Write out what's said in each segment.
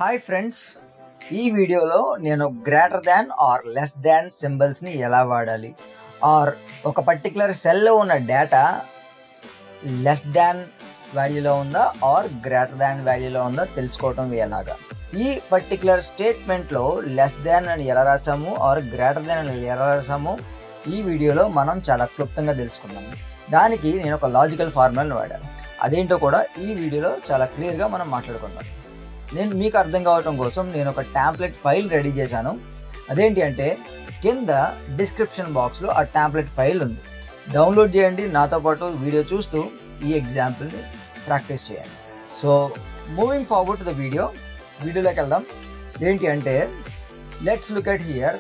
Hi friends, ఈ వీడియోలో నేను greater than or less than సింబల్స్ని ఎలా వాడాలి, ఆర్ ఒక పర్టికులర్ సెల్లో ఉన్న డేటా లెస్ దాన్ వాల్యూలో ఉందా ఆర్ గ్రేటర్ దాన్ వాల్యూలో ఉందా తెలుసుకోవటం ఎలాగా. ఈ పర్టికులర్ స్టేట్మెంట్లో లెస్ దాన్ అని ఎలా రాసాము ఆర్ గ్రేటర్ దాన్ అని ఎలా రాసాము ఈ వీడియోలో మనం చాలా క్లుప్తంగా తెలుసుకున్నాము. దానికి నేను ఒక లాజికల్ ఫార్ములాని వాడాను. అదేంటో కూడా ఈ వీడియోలో చాలా క్లియర్గా మనం మాట్లాడుకుందాం. నేను మీకు అర్థం కావటం కోసం నేను ఒక ట్యాంప్లెట్ ఫైల్ రెడీ చేశాను. అదేంటి అంటే కింద డిస్క్రిప్షన్ బాక్స్లో ఆ ట్యాంప్లెట్ ఫైల్ ఉంది, డౌన్లోడ్ చేయండి. నాతో పాటు వీడియో చూస్తూ ఈ ఎగ్జాంపుల్ని ప్రాక్టీస్ చేయండి. So moving forward to the వీడియోలోకి వెళ్దాం. ఏంటి అంటే లెట్స్ లుక్ ఎట్ హియర్.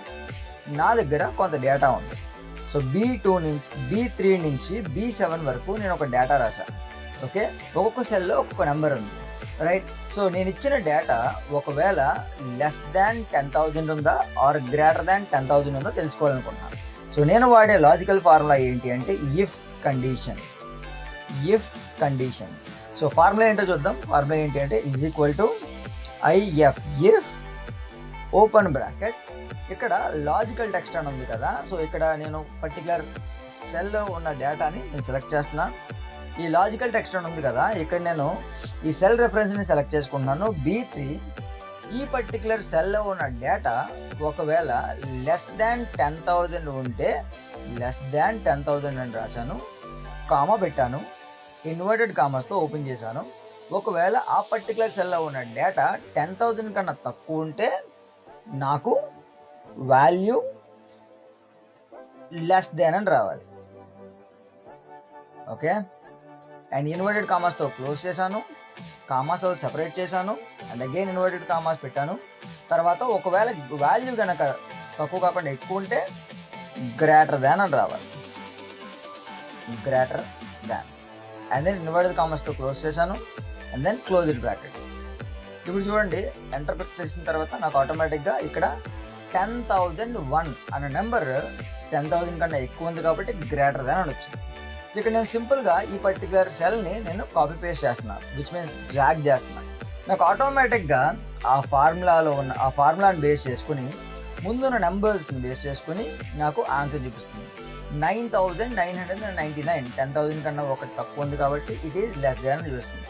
నా దగ్గర కొంత డేటా ఉంది. సో B3 నుంచి B7 వరకు నేను ఒక డేటా రాశాను. ఓకే, ఒక్కొక్క సెల్లో ఒక్కొక్క నెంబర్ ఉంది, రైట్. సో నేను ఇచ్చిన డేటా ఒకవేళ లెస్ దాన్ 10,000 ఉందా ఆర్ గ్రేటర్ దాన్ 10,000 ఉందా తెలుసుకోవాలనుకుంటున్నాను. సో నేను వాడే లాజికల్ ఫార్ములా ఏంటి అంటే ఇఫ్ కండిషన్. సో ఫార్ములా ఏంటో చూద్దాం. ఫార్ములా ఏంటి అంటే is equal to if open bracket, ఇక్కడ లాజికల్ టెక్స్ట్ అని ఉంది కదా. సో ఇక్కడ నేను పర్టికులర్ సెల్లో ఉన్న డేటాని నేను సెలెక్ట్ చేస్తున్నా. ఈ లాజికల్ టెక్స్ట్ అని ఉంది కదా, ఇక్కడ నేను ఈ సెల్ రెఫరెన్స్ని సెలెక్ట్ చేసుకుంటున్నాను. B3 ఈ పర్టికులర్ సెల్లో ఉన్న డేటా ఒకవేళ లెస్ దాన్ 10,000 ఉంటే లెస్ దాన్ 10,000 అని రాశాను, కామా పెట్టాను, ఇన్వర్టెడ్ కామాస్తో ఓపెన్ చేశాను. ఒకవేళ ఆ పర్టికులర్ సెల్లో ఉన్న డేటా 10,000 కన్నా తక్కువ ఉంటే నాకు వాల్యూ లెస్ దాన్ అని రావాలి. ఓకే, అండ్ ఇన్వర్టెడ్ కామాస్తో క్లోజ్ చేశాను, కామాస్ సెపరేట్ చేశాను, అండ్ అగైన్ ఇన్వర్టెడ్ కామాస్ పెట్టాను. తర్వాత ఒకవేళ వాల్యూ కనుక తక్కువ కాకుండా ఎక్కువ ఉంటే గ్రేటర్ దాన్ అని రావాలి, greater than. And then inverted కామాస్తో క్లోజ్ చేశాను, అండ్ దెన్ క్లోజ్డ్ బ్రాకెట్. ఇప్పుడు చూడండి, ఎంటర్ చేసిన తర్వాత నాకు ఆటోమేటిక్గా ఇక్కడ 10,001 అనే నెంబర్ 10,000 కన్నా ఎక్కువ ఉంది కాబట్టి గ్రేటర్ దాన్ అని వచ్చింది. సో ఇక్కడ నేను సింపుల్గా ఈ పర్టికులర్ సెల్ని నేను కాపీ పేస్ట్ చేస్తున్నాను, విచ్ మీన్స్ డ్రాగ్ చేస్తున్నాను. నాకు ఆటోమేటిక్గా ఆ ఫార్ములాని బేస్ చేసుకుని ముందున్న నెంబర్స్ని బేస్ చేసుకుని నాకు ఆన్సర్ చూపిస్తుంది. 9,999 10,000 కన్నా ఒకటి తక్కువ ఉంది కాబట్టి ఇట్ ఈస్ లెస్ దాన్ చూపిస్తుంది.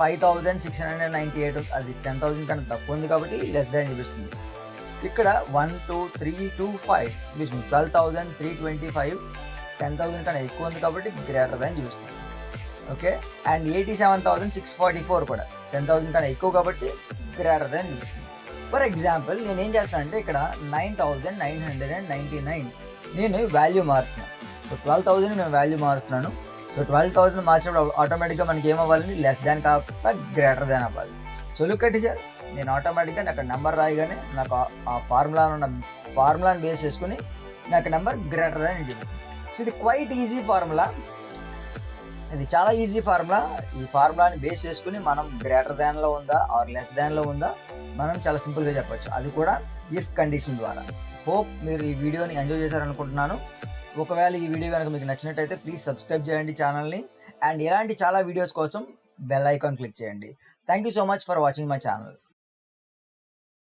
5,698 అది 10,000 కన్నా తక్కువ ఉంది కాబట్టి లెస్ దాన్ చూపిస్తుంది. ఇక్కడ 1 2 3 2 5 చూపిస్తుంది. 12,325 10,000 కన్నా ఎక్కువ ఉంది కాబట్టి గ్రేటర్ దాన్ చూపిస్తుంది. ఓకే, అండ్ 87,644 కూడా 10,000 కన్నా ఎక్కువ కాబట్టి గ్రేటర్ దాన్ చూపిస్తుంది. ఫర్ ఎగ్జాంపుల్ నేను ఏం చేస్తానంటే ఇక్కడ 9,999 నేను వాల్యూ మారుస్తున్నాను. సో 12,000 నేను వాల్యూ మారుస్తున్నాను. సో 12,000 మార్చినప్పుడు ఆటోమేటిక్గా మనకి ఏమవ్వాలని లెస్ దాన్ కాస్త గ్రేటర్ దాన్ అవ్వాలి. సో లుక్ ఎట్ హియర్, నేను ఆటోమేటిక్గా నాకు నెంబర్ రాయగానే నాకు ఆ ఫార్ములాని బేస్ చేసుకుని నాకు నెంబర్ గ్రేటర్ దాన్ అని చెప్తుంది. సో ఇది క్వైట్ ఈజీ ఫార్ములా, ఇది చాలా ఈజీ ఫార్ములా. ఈ ఫార్ములాని బేస్ చేసుకుని మనం గ్రేటర్ దాన్లో ఉందా ఆర్ లెస్ దాన్లో ఉందా మనం చాలా సింపుల్గా చెప్పొచ్చు, అది కూడా ఇఫ్ కండిషన్ ద్వారా. హోప్ మీరు ఈ వీడియోని ఎంజాయ్ చేశారనుకుంటున్నాను. ఒకవేళ ఈ వీడియో కనుక మీకు నచ్చినట్టయితే ప్లీజ్ సబ్స్క్రైబ్ చేయండి ఛానల్ని, అండ్ ఇలాంటి చాలా వీడియోస్ కోసం బెల్ ఐకాన్ క్లిక్ చేయండి. Thank you so much for watching my channel.